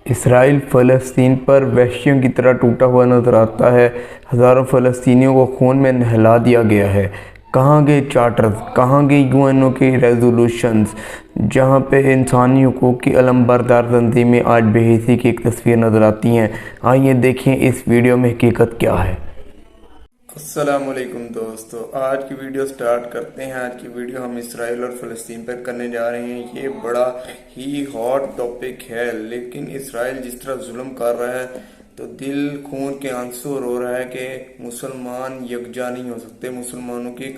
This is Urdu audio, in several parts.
اسرائیل فلسطین پر وحشیوں کی طرح ٹوٹا ہوا نظر آتا ہے۔ ہزاروں فلسطینیوں کو خون میں نہلا دیا گیا ہے۔ کہاں گئے چارٹرز، کہاں گئے UN کی ریزولوشنز جہاں پہ انسانی حقوق کی علمبردار تنظیمیں آج بے حسی کی ایک تصویر نظر آتی ہیں۔ آئیے دیکھیں اس ویڈیو میں حقیقت کیا ہے۔ السلام علیکم دوستو، آج کی ویڈیو سٹارٹ کرتے ہیں۔ آج کی ویڈیو ہم اسرائیل اور فلسطین پر کرنے جا رہے ہیں۔ یہ بڑا ہی ہاٹ ٹاپک ہے، لیکن اسرائیل جس طرح ظلم کر رہا ہے تو دل خون کے آنسو رو رہا ہے کہ مسلمان یکجا نہیں ہو سکتے۔ مسلمانوں کی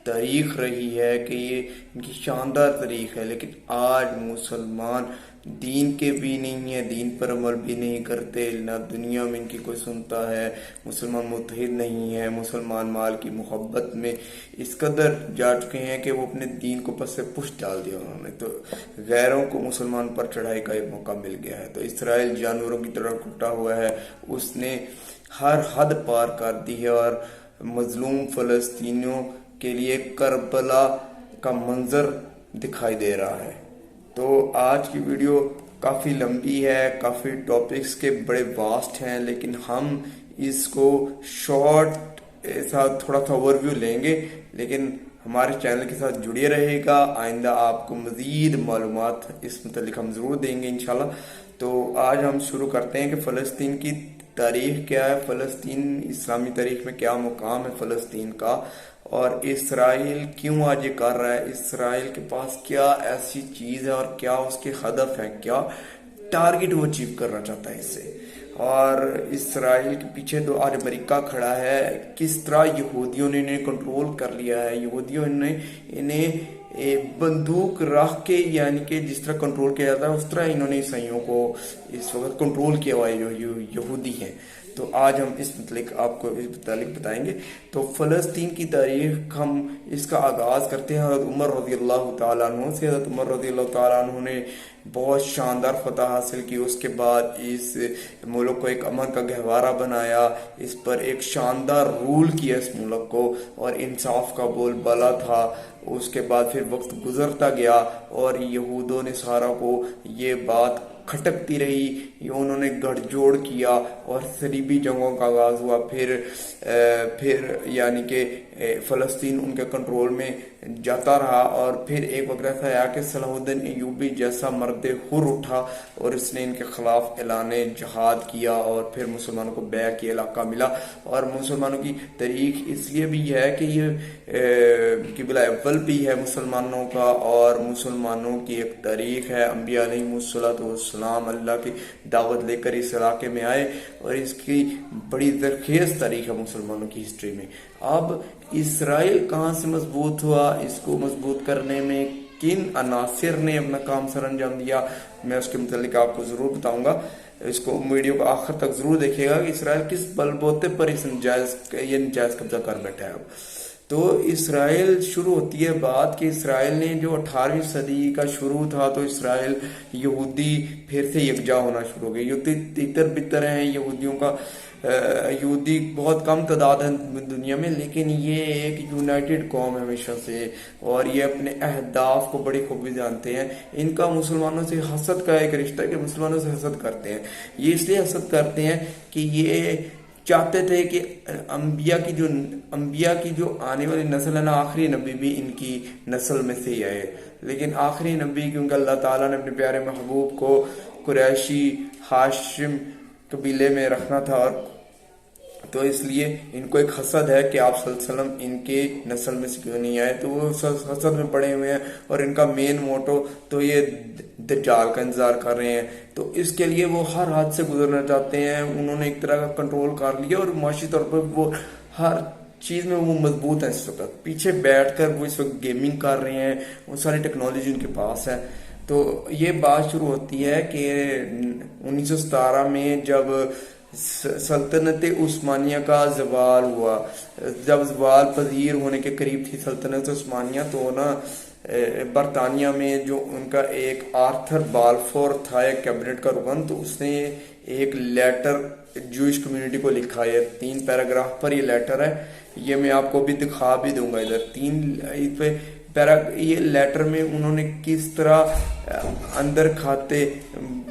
تاریخ رہی ہے کہ یہ ان کی شاندار تاریخ ہے، لیکن آج مسلمان دین کے بھی نہیں ہیں، دین پر عمل بھی نہیں کرتے، نہ دنیا میں ان کی کوئی سنتا ہے۔ مسلمان متحد نہیں ہے، مسلمان مال کی محبت میں اس قدر جا چکے ہیں کہ وہ اپنے دین کو پس سے پش ڈال دیا انہوں نے، تو غیروں کو مسلمان پر چڑھائی کا ایک موقع مل گیا ہے۔ تو اسرائیل جانوروں کی طرح ٹوٹا ہوا ہے، اس نے ہر حد پار کر دی ہے اور مظلوم فلسطینیوں کے لیے کربلا کا منظر دکھائی دے رہا ہے۔ تو آج کی ویڈیو کافی لمبی ہے، کافی ٹاپکس کے بڑے واسٹ ہیں، لیکن ہم اس کو شارٹ ساتھ تھوڑا سا اوور ویو لیں گے، لیکن ہمارے چینل کے ساتھ جڑے رہے گا۔ آئندہ آپ کو مزید معلومات اس متعلق ہم ضرور دیں گے انشاءاللہ۔ تو آج ہم شروع کرتے ہیں کہ فلسطین کی تاریخ کیا ہے، فلسطین اسلامی تاریخ میں کیا مقام ہے فلسطین کا، اور اسرائیل کیوں آج یہ کر رہا ہے، اسرائیل کے پاس کیا ایسی چیز ہے اور کیا اس کے ہدف ہے، کیا ٹارگٹ وہ اچیو کرنا چاہتا ہے اس سے۔ اور اسرائیل کے پیچھے تو آج امریکہ کھڑا ہے، کس طرح یہودیوں نے انہیں کنٹرول کر لیا ہے۔ یہودیوں نے انہیں بندوق رکھ کے، یعنی کہ جس طرح کنٹرول کیا جاتا ہے اس طرح انہوں نے عیسائیوں کو اس وقت کنٹرول کیا ہوا ہے جو یہودی ہیں۔ تو آج ہم اس آپ کو اس متعلق بتائیں گے۔ تو فلسطین کی تاریخ ہم اس کا آغاز کرتے ہیں حضرت عمر رضی اللہ تعالیٰ عنہ سے۔ حضرت عمر رضی اللہ تعالیٰ عنہ نے بہت شاندار فتح حاصل کی، اس کے بعد اس ملک کو ایک امن کا گہوارہ بنایا، اس پر ایک شاندار رول کیا اس ملک کو، اور انصاف کا بول بالا تھا۔ اس کے بعد پھر وقت گزرتا گیا اور یہودوں نے سارا کو یہ بات کھٹکتی رہی، یہ انہوں نے گڑھ جوڑ کیا اور صلیبی جنگوں کا آغاز ہوا۔ پھر یعنی کہ فلسطین ان کے کنٹرول میں جاتا رہا، اور پھر ایک وقت ایسا آیا کہ صلاح الدین ایوبی جیسا مرد حر اٹھا اور اس نے ان کے خلاف اعلان جہاد کیا، اور پھر مسلمانوں کو بیک یہ علاقہ ملا۔ اور مسلمانوں کی تاریخ اس لیے بھی ہے کہ یہ قبلہ اول بھی ہے مسلمانوں کا، اور مسلمانوں کی ایک تاریخ ہے۔ انبیاء علیہ السلام اللہ کی دعوت لے کر اس علاقے میں آئے، اور اس کی بڑی زرخیز تاریخ ہے مسلمانوں کی ہسٹری میں۔ اب اسرائیل کہاں سے مضبوط ہوا، اس کو مضبوط کرنے میں کن عناصر نے اپنا کام سر انجام دیا، میں اس کے متعلق آپ کو ضرور بتاؤں گا۔ اس کو ویڈیو کو آخر تک ضرور دیکھیے گا کہ اسرائیل کس بل بوتے پر اس نجائز قبضہ کر بیٹھا ہے۔ تو اسرائیل شروع ہوتی ہے بات کہ اسرائیل نے جو 18ویں صدی کا شروع تھا، تو اسرائیل یہودی پھر سے یکجا ہونا شروع ہو گئے۔ یہودی تیتر بتر ہیں، یہودیوں کا یہودی بہت کم تعداد ہے دنیا میں، لیکن یہ ایک یونائٹڈ قوم ہے ہمیشہ سے، اور یہ اپنے اہداف کو بڑی خوبی جانتے ہیں۔ ان کا مسلمانوں سے حسد کا ایک رشتہ ہے کہ مسلمانوں سے حسد کرتے ہیں۔ یہ اس لیے حسد کرتے ہیں کہ یہ چاہتے تھے کہ انبیاء کی جو آنے والی نسل ہے نا، آخری نبی بھی ان کی نسل میں سے ہی آئے، لیکن آخری نبی کیونکہ اللہ تعالیٰ نے اپنے پیارے محبوب کو قریشی ہاشم قبیلے میں رکھنا تھا، اور تو اس لیے ان کو ایک حسد ہے کہ آپ صلی اللہ علیہ وسلم ان کے نسل میں سے کیوں نہیں آئے، تو وہ حسد میں پڑے ہوئے ہیں، اور ان کا مین موٹو تو یہ دجال کا انتظار کر رہے ہیں۔ تو اس کے لیے وہ ہر حد سے گزرنا چاہتے ہیں۔ انہوں نے ایک طرح کا کنٹرول کر لیا، اور معاشی طور پر وہ ہر چیز میں وہ مضبوط ہیں۔ اس وقت پیچھے بیٹھ کر وہ اس وقت گیمنگ کر رہے ہیں، وہ ساری ٹیکنالوجی ان کے پاس ہے۔ تو یہ بات شروع ہوتی ہے کہ 1917 میں جب سلطنت عثمانیہ کا زوال ہوا، جب زوال پذیر ہونے کے قریب تھی سلطنت عثمانیہ، تو نا برطانیہ میں جو ان کا ایک آرتھر بالفور تھا، ایک کیبنٹ کا رکن، تو اس نے ایک لیٹر جوئش کمیونٹی کو لکھا ہے۔ 3 پیراگراف پر یہ لیٹر ہے، یہ میں آپ کو بھی دکھا بھی دوں گا ادھر۔ 3 یہ لیٹر میں انہوں نے کس طرح اندر کھاتے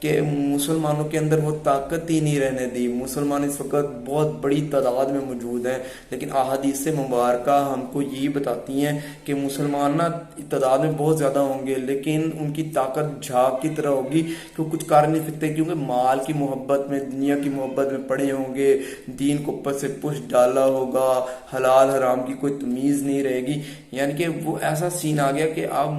کہ مسلمانوں کے اندر وہ طاقت ہی نہیں رہنے دی. مسلمان اس وقت بہت بڑی تعداد میں موجود ہیں، لیکن احادیث مبارکہ ہم کو یہی بتاتی ہیں کہ مسلمان نا تعداد میں بہت زیادہ ہوں گے، لیکن ان کی طاقت جھاگ کی طرح ہوگی کہ وہ کچھ کر نہیں سکتے، کیونکہ مال کی محبت میں، دنیا کی محبت میں پڑے ہوں گے، دین کو اوپر سے پش ڈالا ہوگا، حلال حرام کی کوئی تمیز نہیں رہے گی. یعنی کہ وہ ایسا سین آ گیا کہ اب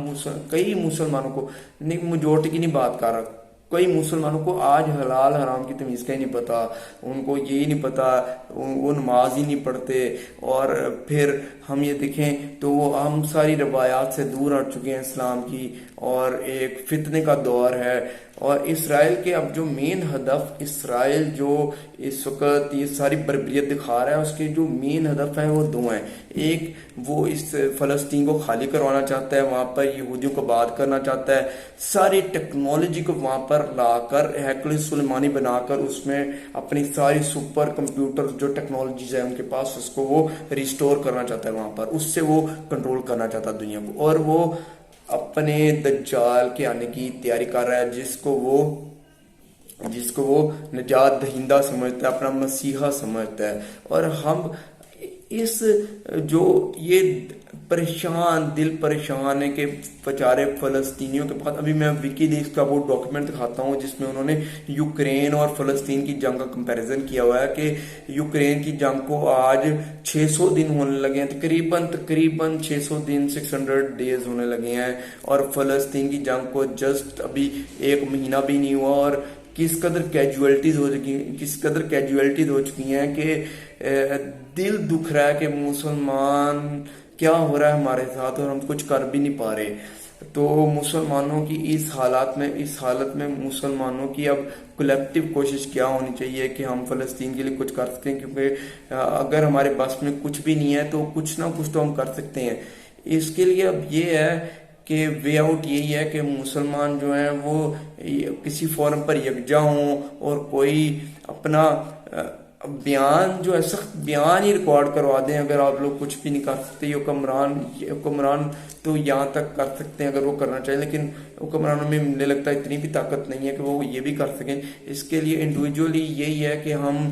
کئی مسلمانوں کو، نہیں میجورٹی کی نہیں بات کر رہا، کئی مسلمانوں کو آج حلال حرام کی تمیز کا ہی نہیں پتا. ان کو یہی نہیں پتا، وہ نماز ہی نہیں پڑھتے. اور پھر ہم یہ دیکھیں تو ہم ساری روایات سے دور ہٹ چکے ہیں اسلام کی، اور ایک فتنے کا دور ہے. اور اسرائیل کے اب جو مین ہدف، اسرائیل جو اس وقت یہ ساری بربریت دکھا رہا ہے، اس کے جو مین ہدف ہیں وہ دو ہیں. ایک وہ اس فلسطین کو خالی کروانا چاہتا ہے، وہاں پر یہودیوں کو آباد کرنا چاہتا ہے، ساری ٹیکنالوجی کو وہاں پر لا کر ہیکل سلیمانی بنا کر اس میں اپنی ساری سپر کمپیوٹر جو ٹیکنالوجیز ہیں ان کے پاس، اس کو وہ ریسٹور کرنا چاہتا ہے وہاں پر، اس سے وہ کنٹرول کرنا چاہتا ہے دنیا کو. اور وہ اپنے دجال کے آنے کی تیاری کر رہا ہے، جس کو وہ نجات دہندہ سمجھتا ہے، اپنا مسیحا سمجھتا ہے. اور ہم اس جو یہ دل پریشان ہے کہ بیچارے فلسطینیوں کے پاس، ابھی میں وکی لیکس کا وہ ڈاکیومنٹ دکھاتا ہوں جس میں انہوں نے یوکرین اور فلسطین کی جنگ کا کمپیریزن کیا ہوا ہے کہ یوکرین کی جنگ کو آج 600 دن ہونے لگے ہیں، تقریباً 600 دن 600 ڈیز ہونے لگے ہیں، اور فلسطین کی جنگ کو جسٹ ابھی 1 مہینہ بھی نہیں ہوا. اور کس قدر کیجویلٹیز ہو چکی ہیں کہ دل دکھ رہا ہے کہ مسلمان کیا ہو رہا ہے ہمارے ساتھ، اور ہم کچھ کر بھی نہیں پا رہے. تو مسلمانوں کی اس حالت میں مسلمانوں کی اب کلیکٹیو کوشش کیا ہونی چاہیے کہ ہم فلسطین کے لیے کچھ کر سکیں، کیونکہ اگر ہمارے بس میں کچھ بھی نہیں ہے تو کچھ نہ کچھ تو ہم کر سکتے ہیں. اس کے لیے اب یہ ہے کہ وے آؤٹ یہی ہے کہ مسلمان جو ہیں وہ کسی فورم پر یکجا ہوں، اور کوئی اپنا بیان جو ہے سخت بیان ہی ریکارڈ کروا دیں. اگر آپ لوگ کچھ بھی نہیں کر سکتے، حکمران تو یہاں تک کر سکتے ہیں اگر وہ کرنا چاہیں، لیکن حکمرانوں میں مجھے لگتا ہے اتنی بھی طاقت نہیں ہے کہ وہ یہ بھی کر سکیں. اس کے لیے انڈیویجولی یہی ہے کہ ہم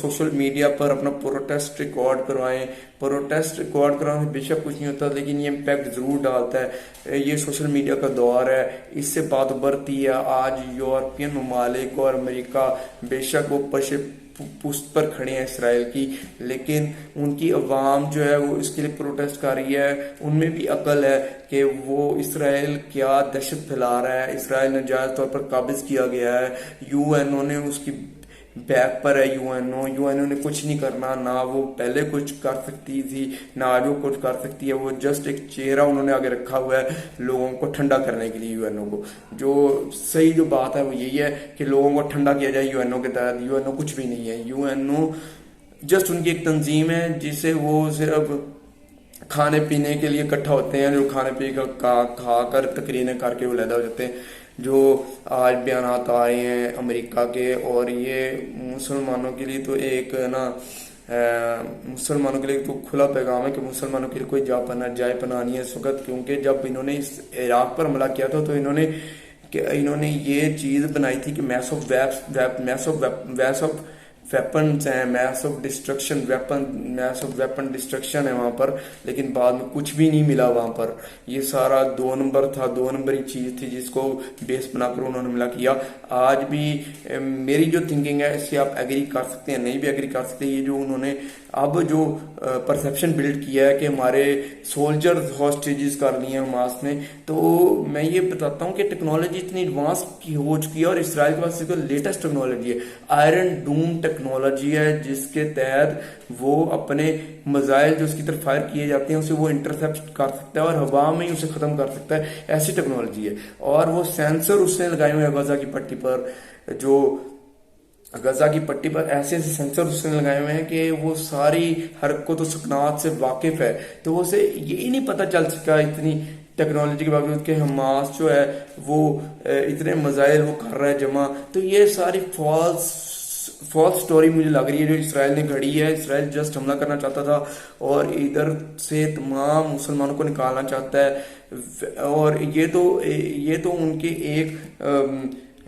سوشل میڈیا پر اپنا پروٹیسٹ ریکارڈ کروائیں. پروٹیسٹ ریکارڈ کرانے بے شک کچھ نہیں ہوتا، لیکن یہ امپیکٹ ضرور ڈالتا ہے. یہ سوشل میڈیا کا دور ہے، اس سے بات ابھرتی ہے. آج یورپین ممالک اور امریکہ بے شک وہ پشت پر کھڑے ہیں اسرائیل کی، لیکن ان کی عوام جو ہے وہ اس کے لیے پروٹیسٹ کر رہی ہے. ان میں بھی عقل ہے کہ وہ اسرائیل کیا دہشت پھیلا رہا ہے. اسرائیل ناجائز طور پر قابض کیا گیا ہے، یو این او نے اس کی بیک پر ہے. یو این او نے کچھ نہیں کرنا، نہ وہ پہلے کچھ کر سکتی تھی نہ آج وہ کچھ کر سکتی ہے. وہ جسٹ ایک چہرہ انہوں نے آگے رکھا ہوا ہے لوگوں کو ٹھنڈا کرنے کے لیے. یو این او کو جو صحیح جو بات ہے وہ یہی ہے کہ لوگوں کو ٹھنڈا کیا جائے. یو این او کے تحت یو این او کچھ بھی نہیں ہے. یو این او جسٹ ان کی ایک تنظیم ہے جسے وہ صرف کھانے پینے کے لیے اکٹھا ہوتے ہیں، جو کھانے پی کھا کر تقریریں کر کے وہ علیحدہ ہو جاتے ہیں. جو آج بیانات آ رہے ہیں امریکہ کے، اور یہ مسلمانوں کے لیے تو ایک نا مسلمانوں کے لیے تو کھلا پیغام ہے کہ مسلمانوں کے لیے کوئی جائے پناہ نہیں ہے اس وقت. کیونکہ جب انہوں نے اس عراق پر حملہ کیا تھا تو انہوں نے یہ چیز بنائی تھی کہ میس آف ویپنز ہیں، میس آف ویپن ڈسٹرکشن ہے وہاں پر، لیکن بعد میں کچھ بھی نہیں ملا وہاں پر. یہ سارا 2 نمبر تھا، 2 نمبری چیز تھی جس کو بیس بنا کر انہوں نے حملہ کیا. آج بھی میری جو تھنکنگ ہے اس سے آپ ایگری کر سکتے ہیں، نہیں بھی ایگری کر سکتے. یہ جو انہوں نے اب جو پرسیپشن بلڈ کیا ہے کہ ہمارے سولجر ہاسٹیجز کر لیے ہیں حماس نے، تو میں یہ بتاتا ہوں کہ ٹیکنالوجی اتنی ایڈوانس کی ہو چکی ہے، اور اسرائیل کے پاس لیٹسٹ ٹیکنالوجی ہے، آئرن ڈوم ٹیکنالوجی ہے، جس کے تحت وہ اپنے میزائل جو اس کی طرف فائر کیے جاتے ہیں اسے وہ انٹرسپٹ کر سکتا ہے اور ہوا میں ہی اسے ختم کر سکتا ہے. ایسی ٹیکنالوجی ہے. اور وہ سینسر اس نے لگائے ہوئے ہیں غزہ کی پٹی پر، جو غزہ کی پٹی پر ایسے سینسر اس نے لگائے ہوئے ہیں کہ وہ ساری حرکت و سکنات سے واقف ہے. تو اسے یہی نہیں پتہ چل سکا اتنی ٹیکنالوجی کے باوجود کہ حماس جو ہے وہ اتنے میزائل وہ کر رہا ہے جمع. تو یہ ساری فالس سٹوری مجھے لگ رہی ہے جو اسرائیل نے گھڑی ہے. اسرائیل جسٹ حملہ کرنا چاہتا تھا اور ادھر سے تمام مسلمانوں کو نکالنا چاہتا ہے. اور یہ تو ان کے ایک